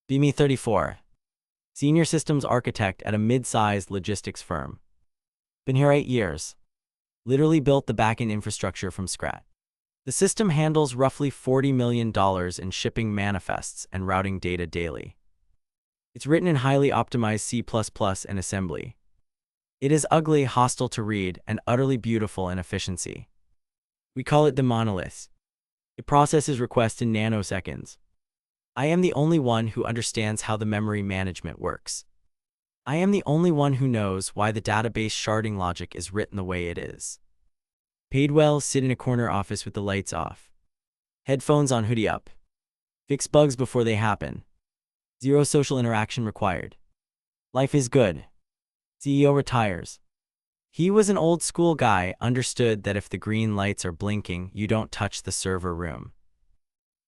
BME 34. Senior systems architect at a mid-sized logistics firm. Been here 8 years. Literally built the backend infrastructure from scratch. The system handles roughly $40 million in shipping manifests and routing data daily. It's written in highly optimized C++ and assembly. It is ugly, hostile to read, and utterly beautiful in efficiency. We call it the monolith. It processes requests in nanoseconds. I am the only one who understands how the memory management works. I am the only one who knows why the database sharding logic is written the way it is. Paid well, sit in a corner office with the lights off. Headphones on, hoodie up. Fix bugs before they happen. Zero social interaction required. Life is good. CEO retires. He was an old school guy, understood that if the green lights are blinking, you don't touch the server room.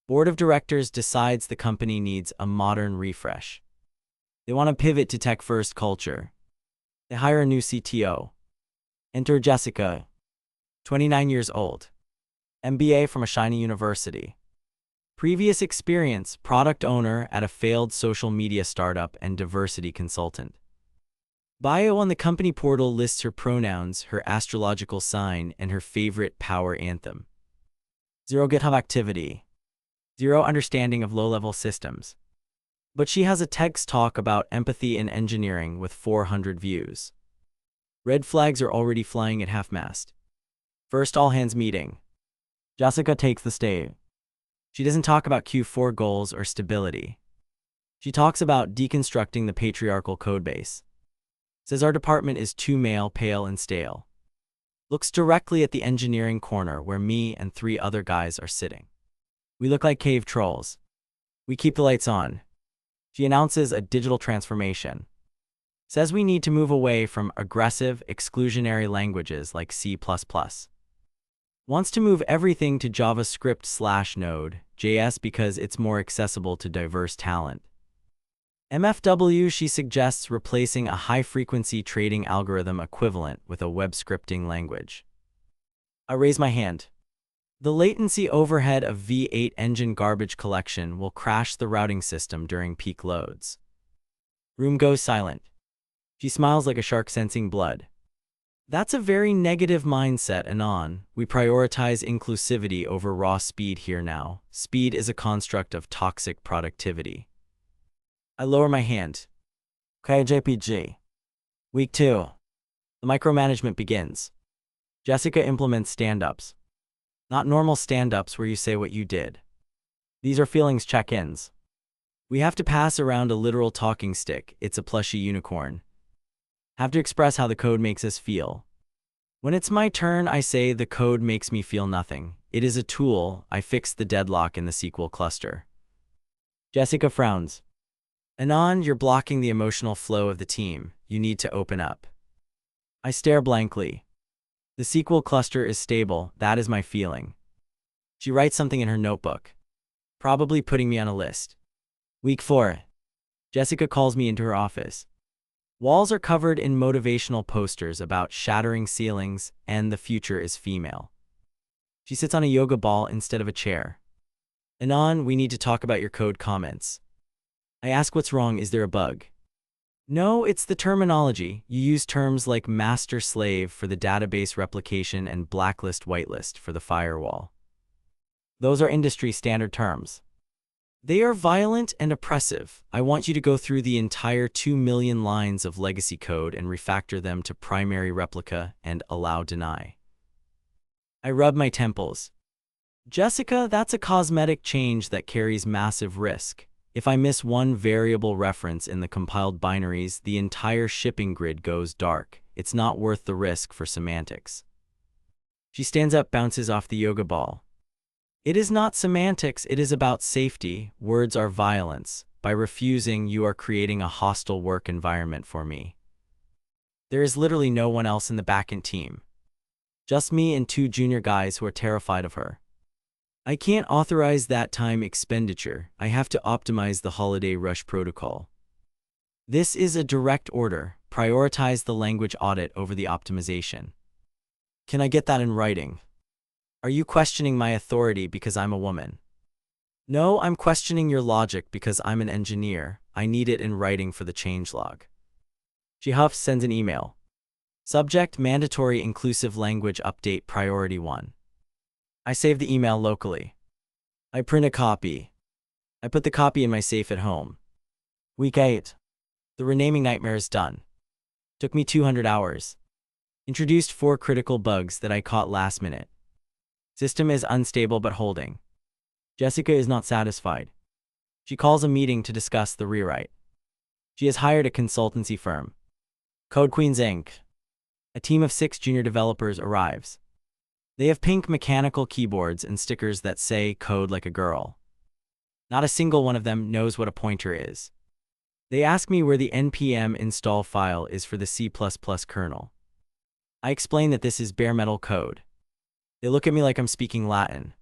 Board of directors decides the company needs a modern refresh. They want to pivot to tech-first culture. They hire a new CTO. Enter Jessica, 29 years old. MBA from a shiny university. Previous experience, product owner at a failed social media startup and diversity consultant. Bio on the company portal lists her pronouns, her astrological sign, and her favorite power anthem. Zero GitHub activity. Zero understanding of low-level systems. But she has a TEDx talk about empathy in engineering with 400 views. Red flags are already flying at half-mast. First all-hands meeting. Jessica takes the stage. She doesn't talk about Q4 goals or stability. She talks about deconstructing the patriarchal codebase. Says our department is too male, pale, and stale. Looks directly at the engineering corner where me and 3 other guys are sitting. We look like cave trolls. We keep the lights on. She announces a digital transformation. Says we need to move away from aggressive, exclusionary languages like C++. Wants to move everything to JavaScript/Node.js because it's more accessible to diverse talent. MFW, she suggests replacing a high-frequency trading algorithm equivalent with a web scripting language. I raise my hand. The latency overhead of V8 engine garbage collection will crash the routing system during peak loads. Room goes silent. She smiles like a shark sensing blood. That's a very negative mindset, Anon. We prioritize inclusivity over raw speed here now. Speed is a construct of toxic productivity. I lower my hand. Okay, JPG. Week 2. The micromanagement begins. Jessica implements stand-ups. Not normal stand-ups where you say what you did. These are feelings check-ins. We have to pass around a literal talking stick. It's a plushy unicorn. Have to express how the code makes us feel. When it's my turn, I say the code makes me feel nothing. It is a tool. I fixed the deadlock in the SQL cluster. Jessica frowns. Anon, you're blocking the emotional flow of the team. You need to open up. I stare blankly. The SQL cluster is stable. That is my feeling. She writes something in her notebook. Probably putting me on a list. Week 4. Jessica calls me into her office. Walls are covered in motivational posters about shattering ceilings and the future is female. She sits on a yoga ball instead of a chair. Anon, we need to talk about your code comments. I ask what's wrong, is there a bug? No, it's the terminology. You use terms like master-slave for the database replication and blacklist-whitelist for the firewall. Those are industry standard terms. They are violent and oppressive. I want you to go through the entire 2 million lines of legacy code and refactor them to primary replica and allow deny. I rub my temples. Jessica, that's a cosmetic change that carries massive risk. If I miss one variable reference in the compiled binaries, the entire shipping grid goes dark. It's not worth the risk for semantics. She stands up, bounces off the yoga ball. It is not semantics, it is about safety. Words are violence. By refusing, you are creating a hostile work environment for me. There is literally no one else in the backend team. Just me and 2 junior guys who are terrified of her. I can't authorize that time expenditure. I have to optimize the holiday rush protocol. This is a direct order. Prioritize the language audit over the optimization. Can I get that in writing? Are you questioning my authority because I'm a woman? No, I'm questioning your logic because I'm an engineer. I need it in writing for the changelog. She huffs, sends an email. Subject: Mandatory Inclusive Language Update Priority 1. I save the email locally. I print a copy. I put the copy in my safe at home. Week 8. The renaming nightmare is done. Took me 200 hours. Introduced 4 critical bugs that I caught last minute. System is unstable but holding. Jessica is not satisfied. She calls a meeting to discuss the rewrite. She has hired a consultancy firm. Code Queens Inc. A team of 6 junior developers arrives. They have pink mechanical keyboards and stickers that say "Code like a girl." Not a single one of them knows what a pointer is. They ask me where the npm install file is for the C++ kernel. I explain that this is bare metal code. They look at me like I'm speaking Latin.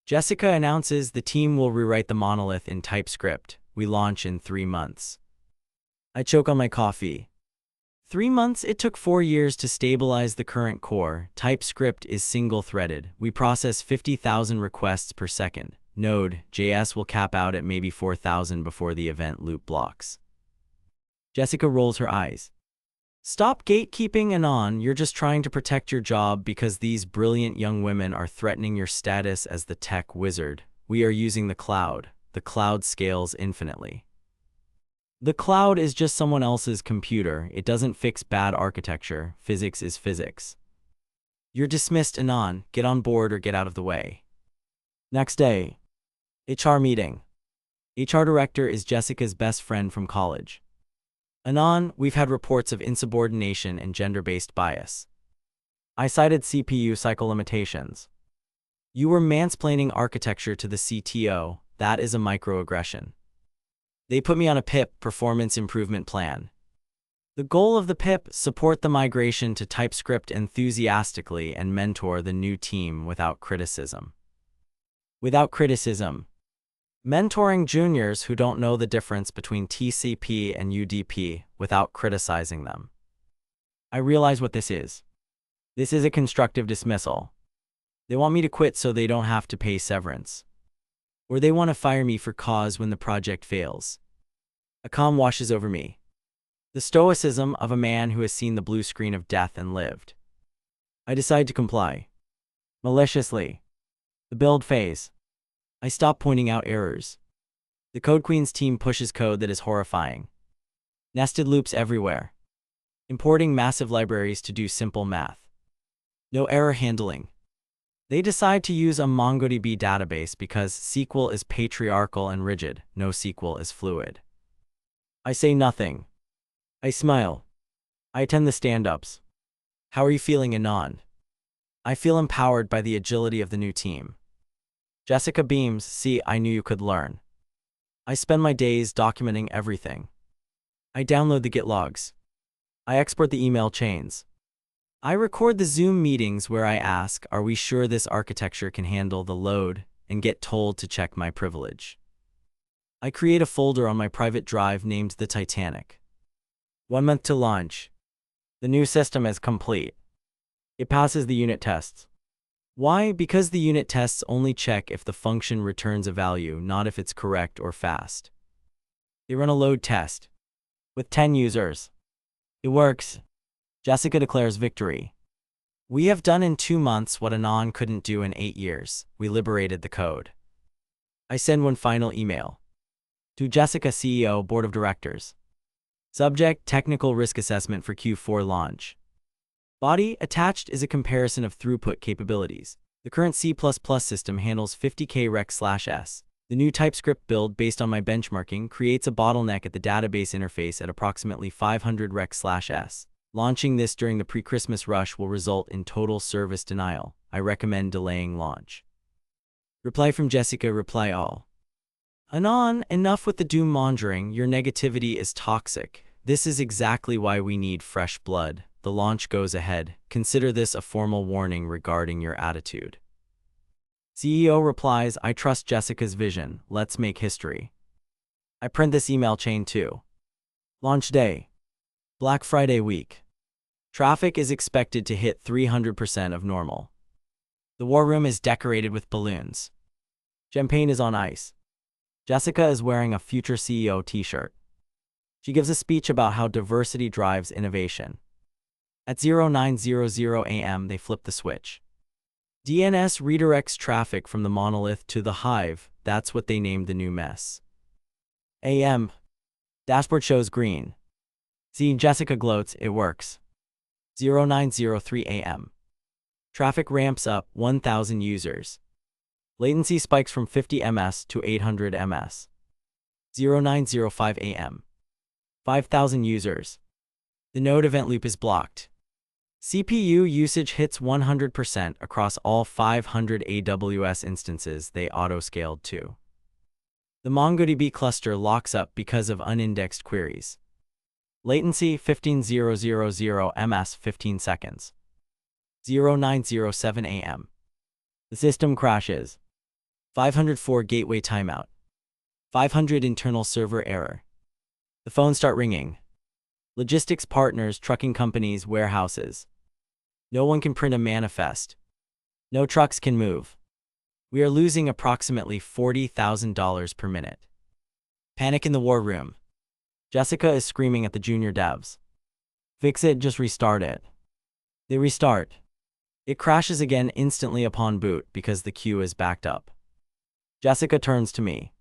Jessica announces the team will rewrite the monolith in TypeScript. We launch in 3 months. I choke on my coffee. 3 months? It took 4 years to stabilize the current core. TypeScript is single-threaded. We process 50,000 requests per second. Node.js will cap out at maybe 4,000 before the event loop blocks. Jessica rolls her eyes. Stop gatekeeping, Anon. You're just trying to protect your job because these brilliant young women are threatening your status as the tech wizard. We are using the cloud. The cloud scales infinitely. The cloud is just someone else's computer. It doesn't fix bad architecture. Physics is physics. You're dismissed, Anon. Get on board or get out of the way. Next day. HR meeting. HR director is Jessica's best friend from college. Anon, we've had reports of insubordination and gender-based bias. I cited CPU cycle limitations. You were mansplaining architecture to the CTO. That is a microaggression. They put me on a PIP, performance improvement plan. The goal of the PIP: support the migration to TypeScript enthusiastically and mentor the new team without criticism. Without criticism. Mentoring juniors who don't know the difference between TCP and UDP without criticizing them. I realize what this is. This is a constructive dismissal. They want me to quit so they don't have to pay severance. Or they want to fire me for cause when the project fails. A calm washes over me. The stoicism of a man who has seen the blue screen of death and lived. I decide to comply. Maliciously. The build phase. I stop pointing out errors. The Code Queens team pushes code that is horrifying. Nested loops everywhere. Importing massive libraries to do simple math. No error handling. They decide to use a MongoDB database because SQL is patriarchal and rigid. NoSQL is fluid. I say nothing. I smile. I attend the stand-ups. How are you feeling, Anon? I feel empowered by the agility of the new team. Jessica beams. See, I knew you could learn. I spend my days documenting everything. I download the Git logs. I export the email chains. I record the Zoom meetings where I ask, are we sure this architecture can handle the load, and get told to check my privilege. I create a folder on my private drive named the Titanic. 1 month to launch. The new system is complete. It passes the unit tests. Why? Because the unit tests only check if the function returns a value, not if it's correct or fast. They run a load test. With 10 users. It works. Jessica declares victory. We have done in 2 months what Anon couldn't do in 8 years. We liberated the code. I send one final email. To Jessica, CEO, Board of Directors. Subject: Technical Risk Assessment for Q4 launch. Body attached is a comparison of throughput capabilities. The current C++ system handles 50K rec/s. The new TypeScript build based on my benchmarking creates a bottleneck at the database interface at approximately 500 rec/s. Launching this during the pre-Christmas rush will result in total service denial. I recommend delaying launch. Reply from Jessica. Reply all. Anon, enough with the doom-mongering. Your negativity is toxic. This is exactly why we need fresh blood. The launch goes ahead. Consider this a formal warning regarding your attitude. CEO replies, I trust Jessica's vision. Let's make history. I print this email chain too. Launch day. Black Friday week. Traffic is expected to hit 300% of normal. The war room is decorated with balloons. Champagne is on ice. Jessica is wearing a future CEO t-shirt. She gives a speech about how diversity drives innovation. At 0900 a.m., they flip the switch. DNS redirects traffic from the monolith to the hive. That's what they named the new mess. AM. Dashboard shows green. See, Jessica gloats, it works. 0903 a.m. Traffic ramps up 1,000 users. Latency spikes from 50 ms to 800 ms. 0905 a.m. 5,000 users. The node event loop is blocked. CPU usage hits 100% across all 500 AWS instances they auto-scaled to. The MongoDB cluster locks up because of unindexed queries. Latency 15,000 ms 15 seconds. 0907 a.m. The system crashes. 504 gateway timeout. 500 internal server error. The phones start ringing. Logistics partners, trucking companies, warehouses. No one can print a manifest. No trucks can move. We are losing approximately $40,000 per minute. Panic in the war room. Jessica is screaming at the junior devs. Fix it, just restart it. They restart. It crashes again instantly upon boot because the queue is backed up. Jessica turns to me.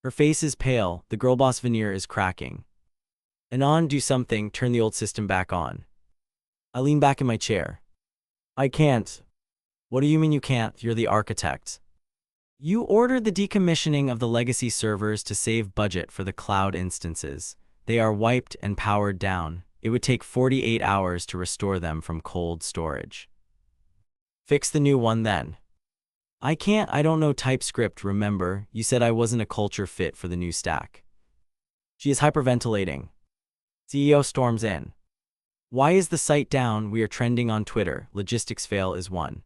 Her face is pale, the girl boss veneer is cracking. Anon, do something, turn the old system back on. I lean back in my chair. I can't. What do you mean you can't? You're the architect. You ordered the decommissioning of the legacy servers to save budget for the cloud instances. They are wiped and powered down. It would take 48 hours to restore them from cold storage. Fix the new one then. I can't, I don't know TypeScript, remember? You said I wasn't a culture fit for the new stack. She is hyperventilating. CEO storms in. Why is the site down? We are trending on Twitter. Logistics fail is one.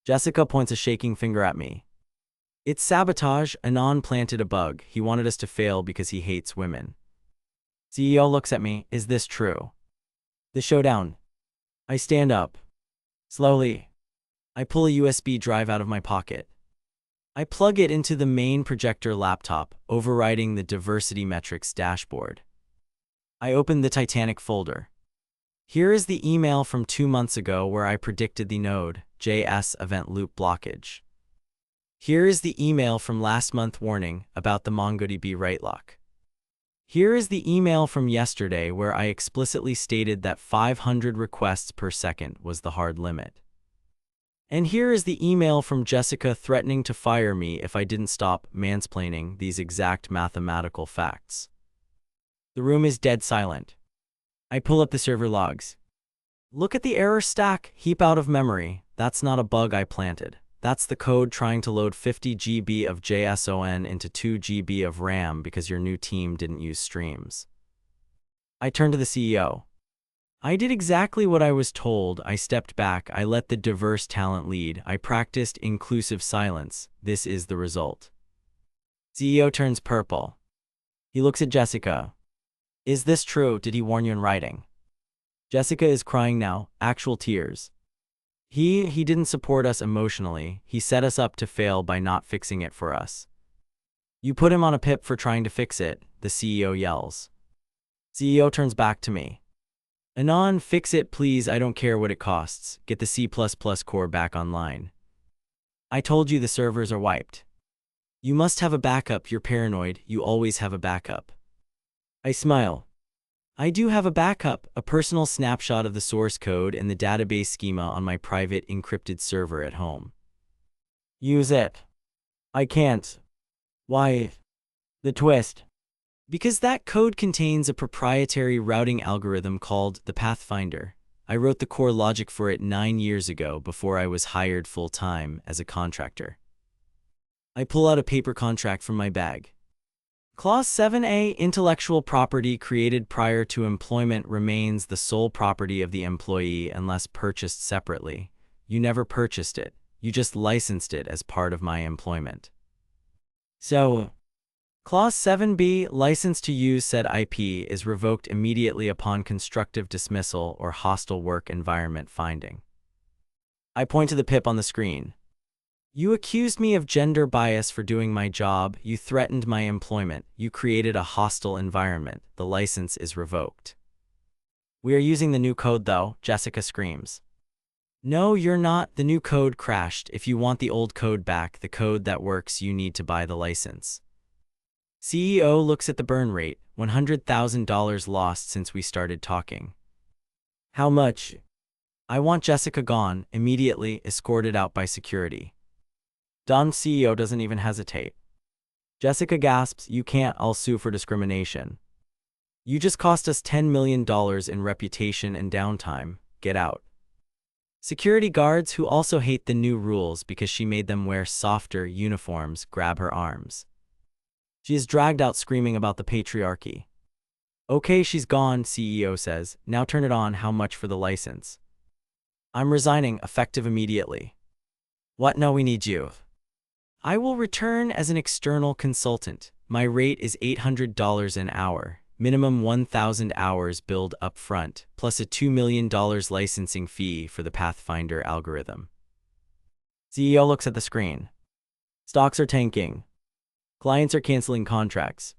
Jessica points a shaking finger at me. It's sabotage. Anon planted a bug. He wanted us to fail because he hates women. CEO looks at me. Is this true? The showdown. I stand up. Slowly. I pull a USB drive out of my pocket. I plug it into the main projector laptop, overriding the diversity metrics dashboard. I open the Titanic folder. Here is the email from 2 months ago where I predicted the Node.js event loop blockage. Here is the email from last month warning about the MongoDB write lock. Here is the email from yesterday where I explicitly stated that 500 requests per second was the hard limit. And here is the email from Jessica threatening to fire me if I didn't stop mansplaining these exact mathematical facts. The room is dead silent. I pull up the server logs. Look at the error stack, heap out of memory. That's not a bug I planted. That's the code trying to load 50 GB of JSON into 2 GB of RAM because your new team didn't use streams. I turn to the CEO. I did exactly what I was told. I stepped back. I let the diverse talent lead. I practiced inclusive silence. This is the result. CEO turns purple. He looks at Jessica. Is this true? Did he warn you in writing? Jessica is crying now, actual tears. He didn't support us emotionally. He set us up to fail by not fixing it for us. You put him on a pip for trying to fix it, the CEO yells. CEO turns back to me. Anon, fix it please, I don't care what it costs. Get the C++ core back online. I told you the servers are wiped. You must have a backup, you're paranoid, you always have a backup. I smile. I do have a backup, a personal snapshot of the source code and the database schema on my private encrypted server at home. Use it. I can't. Why? The twist. Because that code contains a proprietary routing algorithm called the Pathfinder. I wrote the core logic for it 9 years ago before I was hired full-time as a contractor. I pull out a paper contract from my bag. Clause 7a, intellectual property created prior to employment remains the sole property of the employee unless purchased separately. You never purchased it, you just licensed it as part of my employment. So, Clause 7b, license to use said IP is revoked immediately upon constructive dismissal or hostile work environment finding. I point to the pip on the screen. You accused me of gender bias for doing my job, you threatened my employment, you created a hostile environment. The license is revoked. We are using the new code though, Jessica screams. No, you're not. The new code crashed. If you want the old code back, the code that works, you need to buy the license. CEO looks at the burn rate, $100,000 lost since we started talking. How much? I want Jessica gone, immediately, escorted out by security. Don CEO doesn't even hesitate. Jessica gasps, you can't, I'll sue for discrimination. You just cost us $10 million in reputation and downtime, get out. Security guards who also hate the new rules because she made them wear softer uniforms grab her arms. She is dragged out screaming about the patriarchy. Okay, she's gone, CEO says, now turn it on, how much for the license? I'm resigning, effective immediately. What, no, we need you. I will return as an external consultant. My rate is $800 an hour, minimum 1,000 hours billed up front, plus a $2 million licensing fee for the Pathfinder algorithm. CEO looks at the screen. Stocks are tanking. Clients are canceling contracts.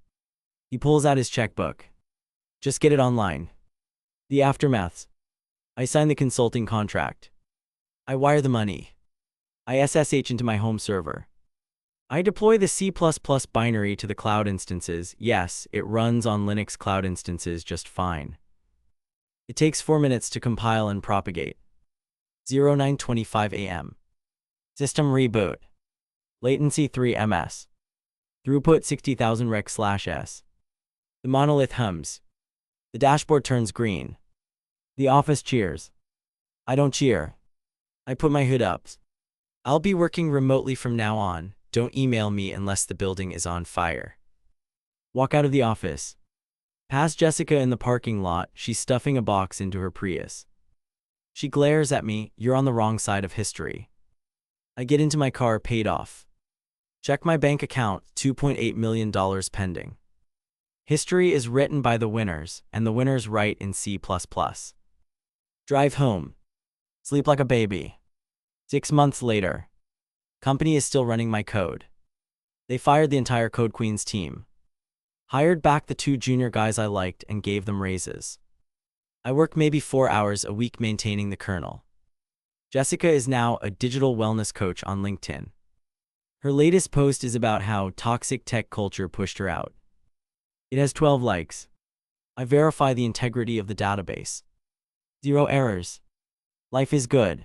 He pulls out his checkbook. Just get it online. The aftermaths. I sign the consulting contract. I wire the money. I SSH into my home server. I deploy the C++ binary to the cloud instances. Yes, it runs on Linux cloud instances just fine. It takes 4 minutes to compile and propagate. 09:25 a.m. System reboot. Latency 3 ms. Throughput 60,000 rec/s. The monolith hums. The dashboard turns green. The office cheers. I don't cheer. I put my hood up. I'll be working remotely from now on. Don't email me unless the building is on fire. Walk out of the office. Past Jessica in the parking lot, she's stuffing a box into her Prius. She glares at me, you're on the wrong side of history. I get into my car, paid off. Check my bank account, $2.8 million pending. History is written by the winners, and the winners write in C++. Drive home. Sleep like a baby. 6 months later. Company is still running my code. They fired the entire Code Queens team. Hired back the 2 junior guys I liked and gave them raises. I work maybe 4 hours a week maintaining the kernel. Jessica is now a digital wellness coach on LinkedIn. Her latest post is about how toxic tech culture pushed her out. It has 12 likes. I verify the integrity of the database. 0 errors. Life is good.